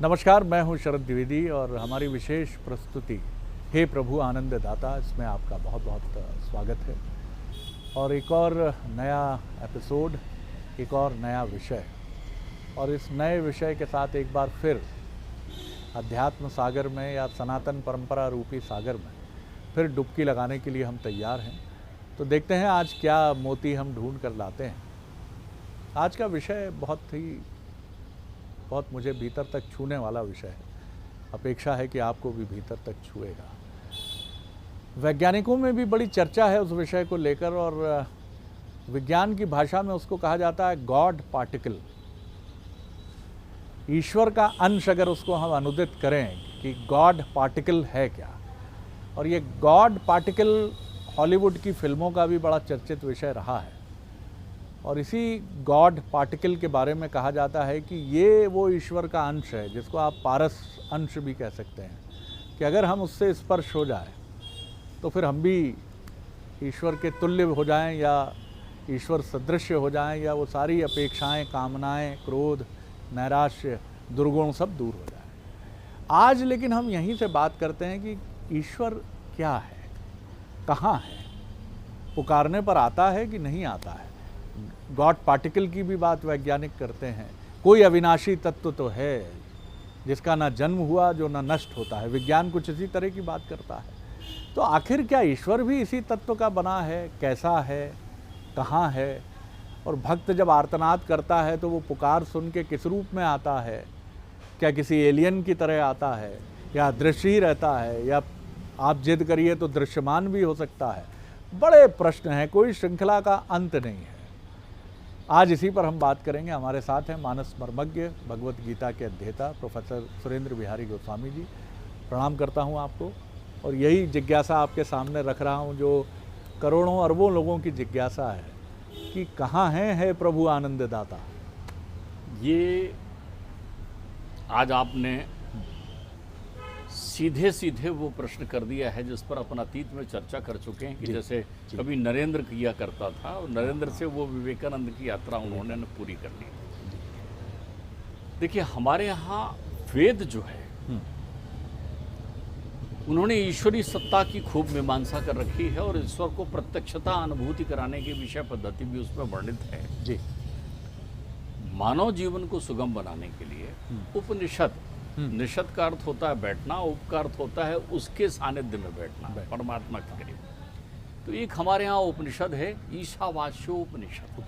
नमस्कार, मैं हूं शरद द्विवेदी और हमारी विशेष प्रस्तुति हे प्रभु आनंद दाता, इसमें आपका बहुत बहुत स्वागत है। और एक और नया एपिसोड, एक और नया विषय, और इस नए विषय के साथ एक बार फिर अध्यात्म सागर में या सनातन परंपरा रूपी सागर में फिर डुबकी लगाने के लिए हम तैयार हैं। तो देखते हैं आज क्या मोती हम ढूंढ कर लाते हैं। आज का विषय बहुत मुझे भीतर तक छूने वाला विषय है। अपेक्षा है कि आपको भी भीतर तक छुएगा। वैज्ञानिकों में भी बड़ी चर्चा है उस विषय को लेकर, और विज्ञान की भाषा में उसको कहा जाता है गॉड पार्टिकल। ईश्वर का अंश अगर उसको हम अनुदित करें कि गॉड पार्टिकल है क्या, और ये गॉड पार्टिकल हॉलीवुड की फिल्मों का भी बड़ा चर्चित विषय रहा है। और इसी गॉड पार्टिकल के बारे में कहा जाता है कि ये वो ईश्वर का अंश है, जिसको आप पारस अंश भी कह सकते हैं, कि अगर हम उससे स्पर्श हो जाए तो फिर हम भी ईश्वर के तुल्य हो जाएं या ईश्वर सदृश हो जाएं, या वो सारी अपेक्षाएं, कामनाएं, क्रोध, नैराश्य, दुर्गुण सब दूर हो जाए। आज लेकिन हम यहीं से बात करते हैं कि ईश्वर क्या है, कहाँ है, पुकारने पर आता है कि नहीं आता है। गॉड पार्टिकल की भी बात वैज्ञानिक करते हैं। कोई अविनाशी तत्व तो है जिसका ना जन्म हुआ, जो ना नष्ट होता है। विज्ञान कुछ इसी तरह की बात करता है। तो आखिर क्या ईश्वर भी इसी तत्व का बना है, कैसा है, कहाँ है? और भक्त जब आर्तनाद करता है तो वो पुकार सुन के किस रूप में आता है? क्या किसी एलियन की तरह आता है, या दृश्य ही रहता है, या आप जिद करिए तो दृश्यमान भी हो सकता है? बड़े प्रश्न हैं, कोई श्रृंखला का अंत नहीं है। आज इसी पर हम बात करेंगे। हमारे साथ हैं मानस मर्मज्ञ, भगवत गीता के अध्येता प्रोफेसर सुरेंद्र बिहारी गोस्वामी जी। प्रणाम करता हूं आपको। और यही जिज्ञासा आपके सामने रख रहा हूं जो करोड़ों अरबों लोगों की जिज्ञासा है कि कहाँ है प्रभु आनंद दाता। ये आज आपने सीधे सीधे वो प्रश्न कर दिया है जिस पर अपन अतीत में चर्चा कर चुके हैं कि जैसे कभी नरेंद्र किया करता था, और नरेंद्र से वो विवेकानंद की यात्रा उन्होंने पूरी कर ली। देखिए, हमारे यहाँ वेद जो है उन्होंने ईश्वरी सत्ता की खूब मीमांसा कर रखी है, और ईश्वर को प्रत्यक्षता अनुभूति कराने की विषय पद्धति भी उसमें वर्णित है जी। मानव जीवन को सुगम बनाने के लिए उपनिषद, निषद का अर्थ होता है बैठना, उप का अर्थ होता है उसके सानिध्य में बैठना, परमात्मा के करीब। तो एक हमारे यहाँ उपनिषद है ईशावास्योपनिषद।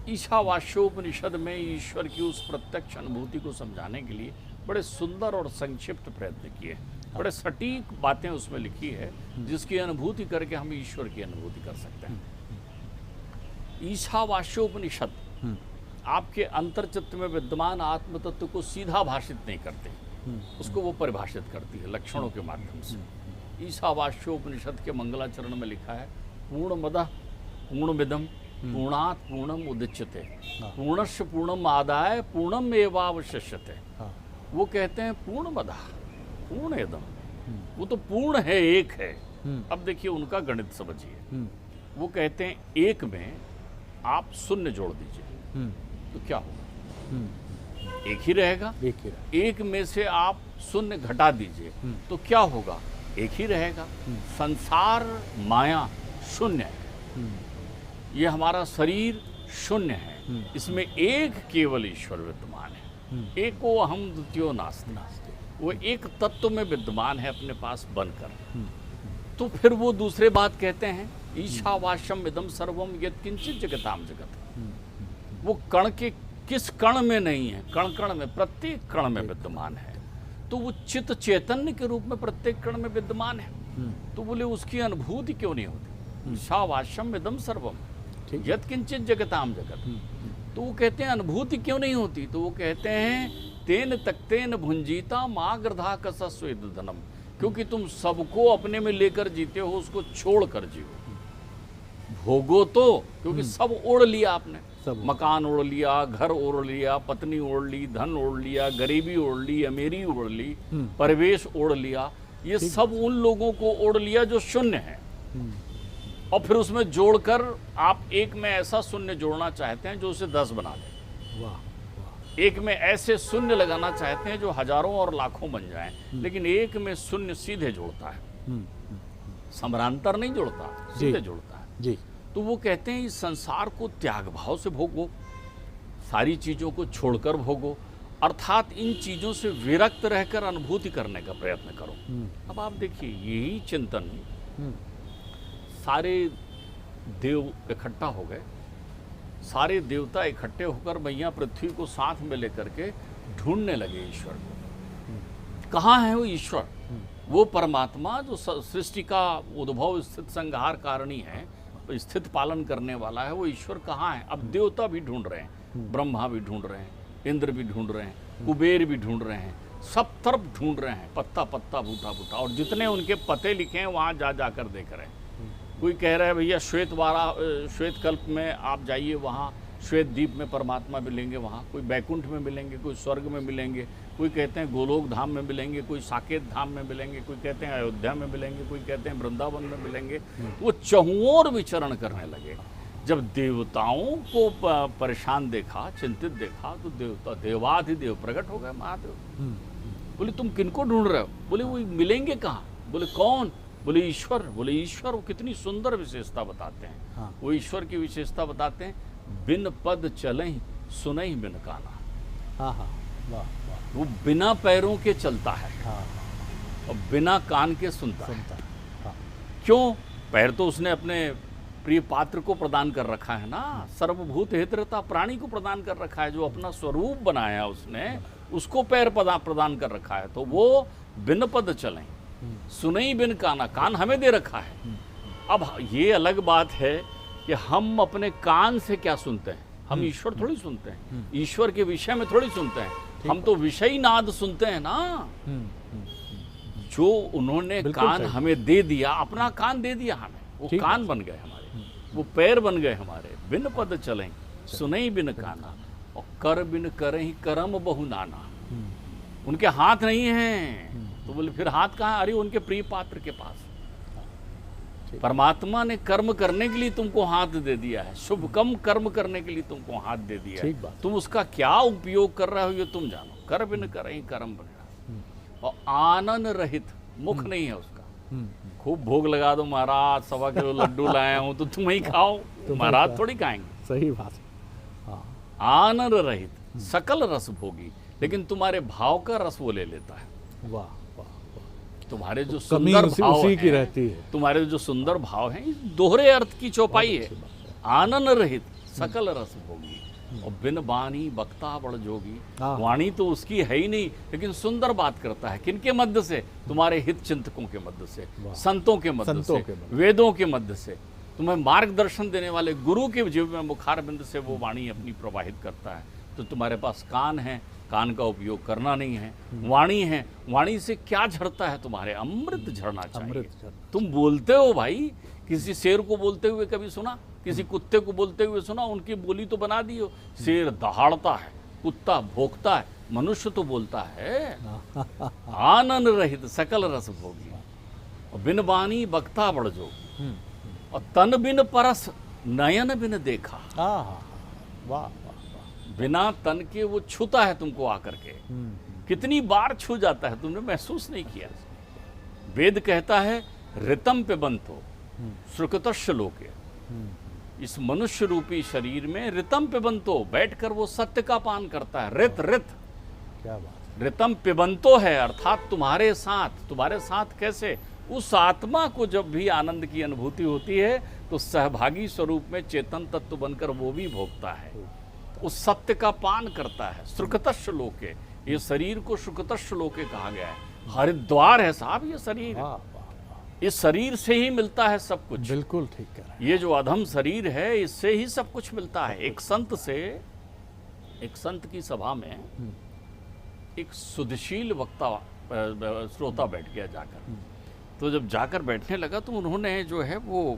ईशावास्योपनिषद में ईश्वर की उस प्रत्यक्ष अनुभूति को समझाने के लिए बड़े सुंदर और संक्षिप्त प्रयत्न किए। बड़े सटीक बातें उसमें लिखी है जिसकी अनुभूति करके हम ईश्वर की अनुभूति कर सकते हैं। ईशावास्योपनिषद आपके अंतर्चित्त में विद्यमान आत्म तत्व को सीधा भाषित नहीं करते, उसको वो परिभाषित करती है लक्षणों के माध्यम से। ईशावास्योपनिषद के मंगलाचरण में लिखा है पूर्णमदः पूर्णमिदं पूर्णात् पूर्णम उदच्यते पूर्णस्य पूर्णम आदाय पूर्णम एवावशिष्यते। वो कहते हैं पूर्णमदः पूर्णेदम, वो तो पूर्ण है, एक है। अब देखिए उनका गणित समझिए। वो कहते हैं एक में आप शून्य जोड़ दीजिए तो क्या होगा? एक ही रहेगा। एक में से आप शून्य घटा दीजिए तो क्या होगा? एक ही रहेगा। संसार माया शून्य है, ये हमारा शरीर शून्य है, इसमें एक केवल ईश्वर विद्यमान है। एको अहम द्वितीयो नास्ति, वो एक तत्व में विद्यमान है अपने पास बनकर। तो फिर वो दूसरे बात कहते हैं ईशावास्यम इदम सर्वम यत्किंचित जगताम जगत। वो कण के किस कण में नहीं है, कण कण में, प्रत्येक कण में विद्यमान है। तो वो चित्त चैतन्य के रूप में प्रत्येक कण में विद्यमान है। तो बोले उसकी अनुभूति क्यों नहीं होती? ईशावास्यम इदम सर्वम यत्किंचित जगताम जगत। तो वो कहते हैं अनुभूति क्यों नहीं होती? तो वो कहते हैं तेन तक्तेन भुंजीता माग्रधा कसस्वेद धनम, क्योंकि तुम सबको अपने में लेकर जीते हो, उसको छोड़ कर जियो। भोगो तो क्योंकि सब ओढ़ लिया आपने, मकान ओढ़ लिया, घर ओढ़ लिया, पत्नी ओढ़ ली, धन ओढ़ लिया, गरीबी ओढ़ ली, अमीरी ओढ़ ली, परिवेश ओढ़ लिया। ये सब उन लोगों को ओढ़ लिया जो शून्य है, और फिर उसमें जोड़कर आप एक में ऐसा शून्य जोड़ना चाहते हैं जो उसे 10 बना दे। वाह। एक में ऐसे शून्य लगाना चाहते हैं जो हजारों और लाखों बन जाएं, लेकिन एक में शून्य सीधे जोड़ता है, समानांतर नहीं जोड़ता, सीधे जोड़ता है जी। तो वो कहते हैं इस संसार को त्याग भाव से भोगो, सारी चीजों को छोड़कर भोगो, अर्थात इन चीजों से विरक्त रहकर अनुभूति करने का प्रयत्न करो। अब आप देखिए यही चिंतन सारे देव इकट्ठा हो गए, सारे देवता इकट्ठे होकर मैया पृथ्वी को साथ में लेकर के ढूंढने लगे ईश्वर को। कहाँ है वो ईश्वर, वो परमात्मा जो सृष्टि का उद्भव स्थित संहार कारणी है, स्थित पालन करने वाला है, वो ईश्वर कहाँ है। अब देवता भी ढूंढ रहे हैं, ब्रह्मा भी ढूंढ रहे हैं, इंद्र भी ढूंढ रहे हैं, कुबेर भी ढूंढ रहे हैं, सब तरफ ढूंढ रहे हैं, पत्ता पत्ता बूटा बूटा, और जितने उनके पते लिखे हैं वहाँ जा जाकर देख रहे हैं। कोई कह रहा है भैया श्वेत कल्प में आप जाइए, वहाँ श्वेत द्वीप में परमात्मा मिलेंगे, वहाँ कोई बैकुंठ में मिलेंगे, कोई स्वर्ग में मिलेंगे, कोई कहते हैं गोलोक धाम में मिलेंगे, कोई साकेत धाम में मिलेंगे, कोई कहते हैं अयोध्या में मिलेंगे, कोई कहते हैं वृंदावन में मिलेंगे। वो चहुओर विचरण करने लगे। जब देवताओं को परेशान देखा, चिंतित देखा, तो देवाधिदेव प्रकट हो गए महादेव। बोले तुम किनको ढूंढ रहे हो? बोले वो मिलेंगे कहाँ? बोले कौन? बोले ईश्वर। बोले ईश्वर, वो कितनी सुंदर विशेषता बताते हैं। हाँ। वो ईश्वर की विशेषता बताते हैं, बिन पद चलहि सुनहि बिन काना। हाँ हाँ, वाह वाह। वो बिना पैरों के चलता है, हाँ और बिना कान के सुनता है। हाँ। क्यों? पैर तो उसने अपने प्रिय पात्र को प्रदान कर रखा है ना, सर्वभूत हितरता प्राणी को प्रदान कर रखा है, जो अपना स्वरूप बनाया उसने, उसको पैर प्रदान कर रखा है। तो वो बिन पद चलें सुनई बिन काना, कान हमें दे रखा है। अब ये अलग बात है कि हम अपने कान से क्या सुनते हैं, हम ईश्वर थोड़ी सुनते हैं, ईश्वर के विषय में थोड़ी सुनते हैं, हम तो विषयी नाद सुनते हैं ना। जो उन्होंने कान हमें दे दिया, अपना कान दे दिया हमें, वो कान बन गए हमारे, वो पैर बन गए हमारे। बिन पद चलें सुनई बिन काना, और कर बिन करहि करम बहु नाना। उनके हाथ नहीं हैं, तो बोले फिर हाथ कहाँ? अरे उनके प्रिय पात्र के पास। परमात्मा ने कर्म करने के लिए तुमको हाथ दे दिया है, शुभ कम कर्म करने के लिए तुमको हाथ दे दिया है, तुम उसका क्या उपयोग कर रहे हो ये तुम जानो। कर बिन करहि करम बनेगा। और आनंद रहित, मुख नहीं है उसका। खूब भोग लगा दो महाराज, 1.25 किलो लड्डू लाया हूं तो तुम ही खाओ, महाराज थोड़ी खाएंगे। सही बात। आनंद रहित सकल रस भोगी, लेकिन तुम्हारे भाव का रस वो ले लेता है। वाह, तुम्हारे जो सुंदर भाव उसी की रहती है, तुम्हारे जो सुंदर भाव हैं, दोहरे अर्थ की चौपाई है। आनंद रहित सकल रस भोगी, और बिन वाणी बक्ता बड़ जोगी। वाणी तो उसकी है ही नहीं, लेकिन सुंदर बात करता है। किनके मध्य से? तुम्हारे हित चिंतकों के मध्य से, संतों के मध्य से, वेदों के मध्य से, तुम्हें मार्गदर्शन देने वाले गुरु के जीव में मुखार बिंद से वो वाणी अपनी प्रवाहित करता है। तो तुम्हारे पास कान है, कान का उपयोग करना नहीं है। वाणी है, वाणी से क्या झड़ता है तुम्हारे? अमृत झड़ना चाहिए। तुम बोलते हो भाई, किसी शेर को बोलते हुए कभी सुना? किसी कुत्ते को बोलते हुए सुना? उनकी बोली तो बना दी हो। शेर दहाड़ता है, कुत्ता भौंकता है, मनुष्य तो बोलता है। आनंद रहित सकल रस भोगी, और बिन वाणी बक्ता बड़ जोगी, और तन बिन परस नयन बिन देखा। वाह, बिना तन के वो छूता है तुमको आकर के। कितनी बार छू जाता है, तुमने महसूस नहीं किया। वेद कहता है ऋतम पे बंतो श्रुकतश्य लोके। इस मनुष्य रूपी शरीर में ऋतम पे बंतो, बैठकर वो सत्य का पान करता है। रित रित, क्या बात। ऋतम पे बंतो है, अर्थात तुम्हारे साथ कैसे? उस आत्मा को जब भी आनंद की अनुभूति होती है तो सहभागी स्वरूप में चेतन तत्व बनकर वो भी भोगता है, उस सत्य का पान करता है। श्रुकतश्य लोके, ये शरीर को श्रुकतश्य लोके कहा गया है। हरिद्वार है साहब ये शरीर। इस शरीर से ही मिलता है सब कुछ। बिल्कुल ठीक कह रहे हैं। ये जो अधम शरीर है, इससे ही सब कुछ मिलता है। एक संत की सभा में एक सुधशील वक्ता श्रोता बैठ गया जाकर। तो जब जाकर बैठने लगा तो उन्होंने जो है वो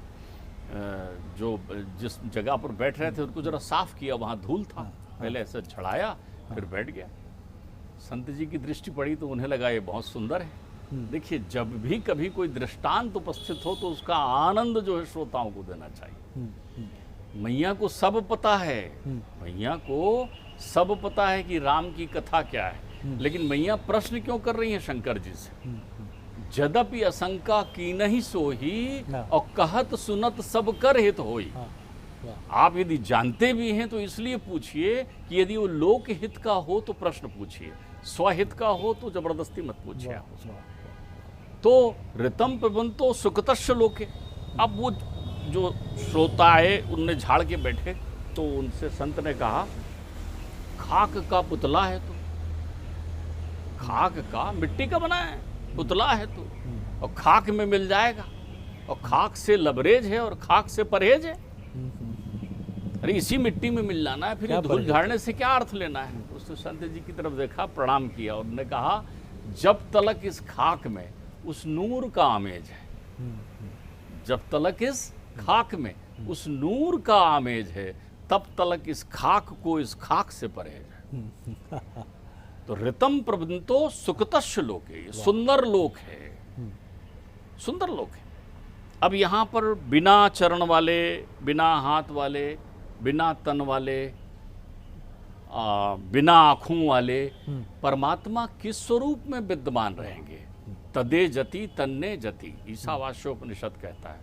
जो जिस जगह पर बैठ रहे थे उनको जरा साफ किया, वहाँ धूल था, पहले ऐसे छड़ाया, फिर बैठ गया। संत जी की दृष्टि पड़ी तो उन्हें लगा ये बहुत सुंदर है। देखिए, जब भी कभी कोई दृष्टांत उपस्थित हो तो उसका आनंद जो है श्रोताओं को देना चाहिए। मैया को सब पता है, मैया को सब पता है कि राम की कथा क्या है, लेकिन मैया प्रश्न क्यों कर रही हैं शंकर जी से? जदपि असंका की नहीं सोही और कहत सुनत सब कर हित होई। आप यदि जानते भी हैं तो इसलिए पूछिए कि यदि वो लोक हित का हो तो प्रश्न पूछिए, स्वहित का हो तो जबरदस्ती मत पूछिए आप उसको। तो ऋतम प्रबंतो सुकतश्य लोके। अब वो जो श्रोता है उनने झाड़ के बैठे, तो उनसे संत ने कहा खाक का पुतला है तो, खाक का मिट्टी का बना है पुतला है तो, और खाक में मिल जाएगा, और खाक से लबरेज है और खाक से परहेज है। अरे इसी मिट्टी में मिल जाना है, फिर ये धूल झाड़ने से क्या अर्थ लेना है? उसने संत जी की तरफ देखा, प्रणाम किया और उन्होंने कहा जब तलक इस खाक में उस नूर का आमेज है, जब तलक इस खाक में उस नूर का आमेज है, तब तलक इस खाक को इस खाक से परहेज है। तो ऋतम प्रबंतो सुकतश्य लोके, ये सुंदर लोक है, सुंदर लोक है। अब यहाँ पर बिना चरण वाले, बिना हाथ वाले, बिना तन वाले, बिना आँखों वाले परमात्मा किस स्वरूप में विद्यमान रहेंगे? तदे जति तन्ने जति, ईशावास्योपनिषद कहता है।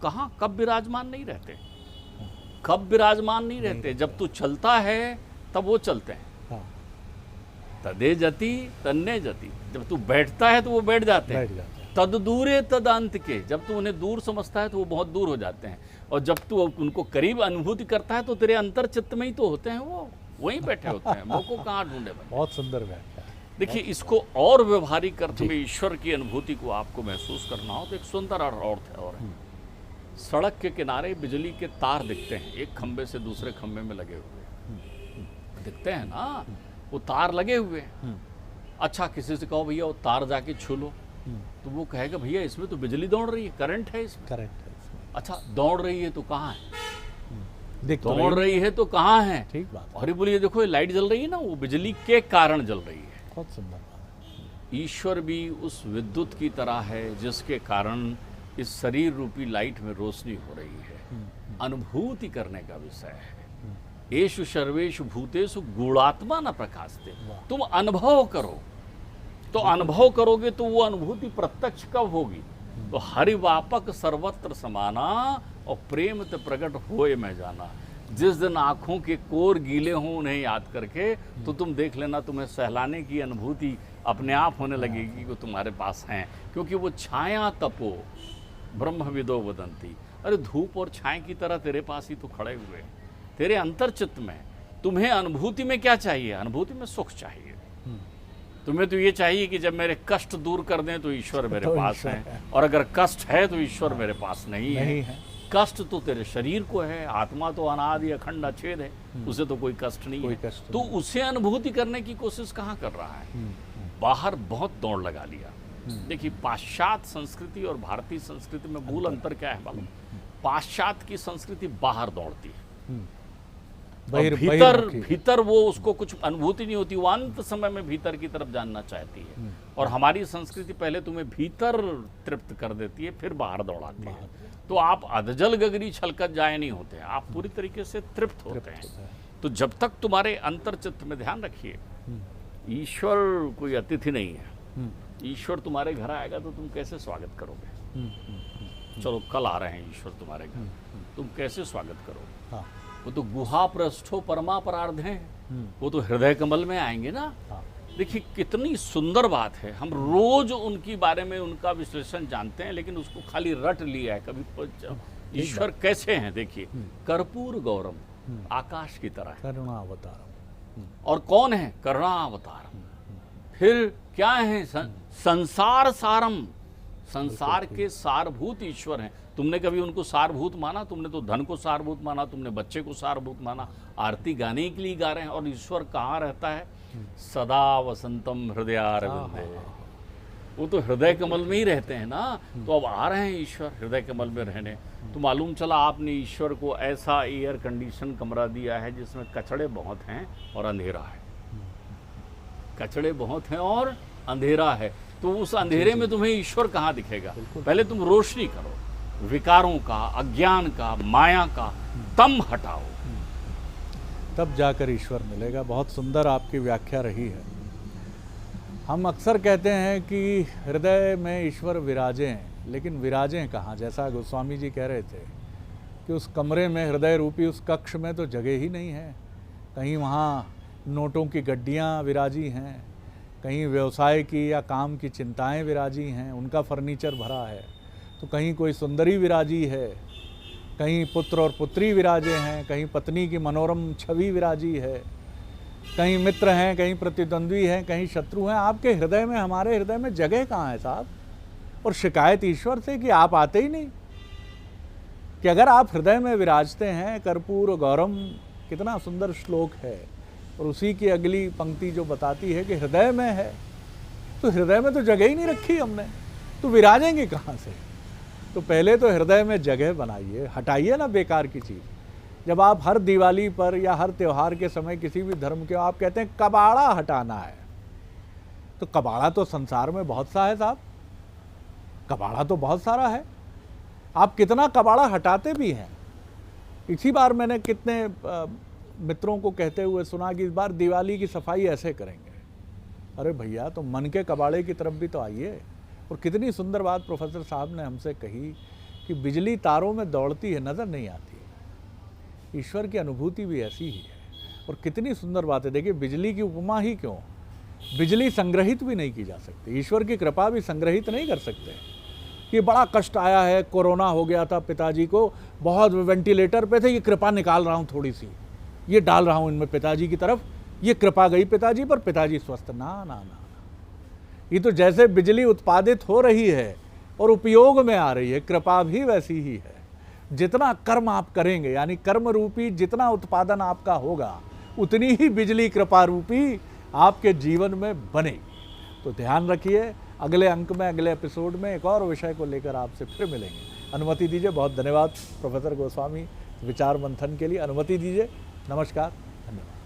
कहाँ, कब विराजमान नहीं रहते, कब विराजमान नहीं रहते? जब तू चलता है तब वो चलते हैं। तदे जति तन्ने जति, जब तू बैठता है तो वो बैठ जाते हैं। तद दूरे तद अंत के, जब तू उन्हें दूर समझता है तो वो बहुत दूर हो जाते हैं, और जब तू उनको करीब अनुभूति करता है तो तेरे अंतर चित्त में ही तो होते हैं, वो वहीं बैठे होते हैं, वो को कहाँ ढूंढे भाई। बहुत सुंदर व्याख्या। देखिए, इसको और व्यवहारिक अर्थ में ईश्वर की अनुभूति को आपको महसूस करना हो तो एक सुंदर अर्थ है। और सड़क के किनारे बिजली के तार दिखते हैं, एक खंबे से दूसरे खंबे में लगे हुए दिखते हैं ना, वो तार लगे हुए हैं। अच्छा, किसी से कहो भैया वो तार जाके छू लो, तो वो कहेगा भैया इसमें तो बिजली दौड़ रही है, करंट है इसमें। करंट है इसमें। अच्छा, दौड़ रही है तो कहाँ है? दौड़ रही है तो कहाँ है? ठीक बात। और बोलिए देखो ये लाइट जल रही है ना, वो बिजली के कारण जल रही है। बहुत सुंदर बात। ईश्वर भी उस विद्युत की तरह है जिसके कारण इस शरीर रूपी लाइट में रोशनी हो रही है। अनुभूति करने का विषय है। येषु सर्वेषु भूतेषु गूढ़ात्मा न प्रकाशते। तुम अनुभव करो, तो अनुभव करोगे तो वो अनुभूति प्रत्यक्ष कब होगी? तो हरिवापक सर्वत्र समाना और प्रेम ते प्रकट होए मैं जाना। जिस दिन आँखों के कोर गीले हों उन्हें याद करके, तो तुम देख लेना तुम्हें सहलाने की अनुभूति अपने आप होने लगेगी कि तुम्हारे पास हैं, क्योंकि वो छाया तपो ब्रह्मविदो वदंती। अरे धूप और छाया की तरह तेरे पास ही तो खड़े हुए, तेरे अंतर चित्त में। तुम्हें अनुभूति में क्या चाहिए? अनुभूति में सुख चाहिए। तुम्हें तो ये चाहिए कि जब मेरे कष्ट दूर कर दें तो ईश्वर मेरे पास है, और अगर कष्ट है तो ईश्वर मेरे पास नहीं है। कष्ट तो तेरे शरीर को है, आत्मा तो अनादि अखंड अछेद है, उसे तो कोई कष्ट नहीं है। तो उसे अनुभूति करने की कोशिश कहाँ कर रहा है? बाहर बहुत दौड़ लगा लिया। देखिए, पाश्चात्य संस्कृति और भारतीय संस्कृति में मूल अंतर क्या है मालूम? पाश्चात्य की संस्कृति बाहर दौड़ती है, भीतर वो उसको कुछ अनुभूति नहीं होती, वो अंत समय में भीतर की तरफ जानना चाहती है। और हमारी संस्कृति पहले तुम्हें भीतर तृप्त कर देती है, फिर बाहर दौड़ाती है। तो आप अधजल गगरी छलकत जाए नहीं होते, आप पूरी तरीके से तृप्त होते हैं। तो जब तक तुम्हारे अंतर चित्त में, ध्यान रखिए, ईश्वर कोई अतिथि नहीं है। ईश्वर तुम्हारे घर आएगा तो तुम कैसे स्वागत करोगे? चलो कल आ रहे हैं ईश्वर तुम्हारे घर, तुम कैसे स्वागत करोगे? वो तो गुहा पृष्ठो परमापरार्ध हैं, वो तो हृदय कमल में आएंगे ना। देखिए कितनी सुंदर बात है। हम रोज उनकी बारे में उनका विश्लेषण जानते हैं, लेकिन उसको खाली रट लिया है। कभी ईश्वर कैसे हैं? देखिए, कर्पूर गौरम, आकाश की तरह, करुणावतारम। और कौन है? करुणावतारम। फिर क्या है? संसार सारम, संसार के सारभूत ईश्वर हैं। तुमने कभी उनको सारभूत माना? तुमने तो धन को सारभूत माना, तुमने बच्चे को सारभूत माना। आरती गाने के लिए गा रहे हैं, और ईश्वर कहाँ रहता है? सदा वसंतम हृदयारविंदे, वो तो हृदय कमल में ही रहते हैं ना। तो अब आ रहे हैं ईश्वर हृदय कमल में रहने। तो मालूम चला आपने ईश्वर को ऐसा एयर कंडीशन कमरा दिया है जिसमें कचड़े बहुत हैं और अंधेरा है, कचड़े बहुत हैं और अंधेरा है। तो उस अंधेरे में तुम्हें ईश्वर कहाँ दिखेगा? पहले तुम रोशनी करो, विकारों का, अज्ञान का, माया का तम हटाओ, तब जाकर ईश्वर मिलेगा। बहुत सुंदर आपकी व्याख्या रही है। हम अक्सर कहते हैं कि हृदय में ईश्वर विराजें, लेकिन विराजें कहाँ? जैसा गोस्वामी जी कह रहे थे कि उस कमरे में, हृदय रूपी उस कक्ष में तो जगह ही नहीं है। कहीं वहाँ नोटों की गड्डियाँ विराजी हैं, कहीं व्यवसाय की या काम की चिंताएं विराजी हैं, उनका फर्नीचर भरा है, तो कहीं कोई सुंदरी विराजी है, कहीं पुत्र और पुत्री विराजे हैं, कहीं पत्नी की मनोरम छवि विराजी है, कहीं मित्र हैं, कहीं प्रतिद्वंद्वी हैं, कहीं शत्रु हैं। आपके हृदय में, हमारे हृदय में जगह कहाँ है साहब? और शिकायत ईश्वर से कि आप आते ही नहीं। कि अगर आप हृदय में विराजते हैं, कर्पूर गौरम, कितना सुंदर श्लोक है, और उसी की अगली पंक्ति जो बताती है कि हृदय में है, तो हृदय में तो जगह ही नहीं रखी हमने, तो विराजेंगे कहाँ से? तो पहले तो हृदय में जगह बनाइए, हटाइए ना बेकार की चीज़। जब आप हर दिवाली पर या हर त्यौहार के समय किसी भी धर्म के आप कहते हैं कबाड़ा हटाना है, तो कबाड़ा तो संसार में बहुत सा है साहब, कबाड़ा तो बहुत सारा है। आप कितना कबाड़ा हटाते भी हैं। इसी बार मैंने कितने मित्रों को कहते हुए सुना कि इस बार दिवाली की सफाई ऐसे करेंगे। अरे भैया, तो मन के कबाड़े की तरफ भी तो आइए। और कितनी सुंदर बात प्रोफेसर साहब ने हमसे कही कि बिजली तारों में दौड़ती है, नज़र नहीं आती। ईश्वर की अनुभूति भी ऐसी ही है। और कितनी सुंदर बात है। देखिए, बिजली की उपमा ही क्यों, बिजली संग्रहित भी नहीं की जा सकती, ईश्वर की कृपा भी संग्रहित नहीं कर सकते। कि बड़ा कष्ट आया है, कोरोना हो गया था पिताजी को, बहुत वेंटिलेटर पे थे, ये कृपा निकाल रहा हूँ थोड़ी सी, ये डाल रहा हूँ इनमें पिताजी की तरफ, ये कृपा गई पिताजी पर, पिताजी स्वस्थ। ना ना ना, ये तो जैसे बिजली उत्पादित हो रही है और उपयोग में आ रही है, कृपा भी वैसी ही है। जितना कर्म आप करेंगे, यानी कर्म रूपी जितना उत्पादन आपका होगा, उतनी ही बिजली कृपा रूपी आपके जीवन में बनेगी। तो ध्यान रखिए, अगले अंक में, अगले एपिसोड में एक और विषय को लेकर आपसे फिर मिलेंगे। अनुमति दीजिए। बहुत धन्यवाद प्रोफेसर गोस्वामी विचार मंथन के लिए। अनुमति दीजिए। नमस्कार, धन्यवाद।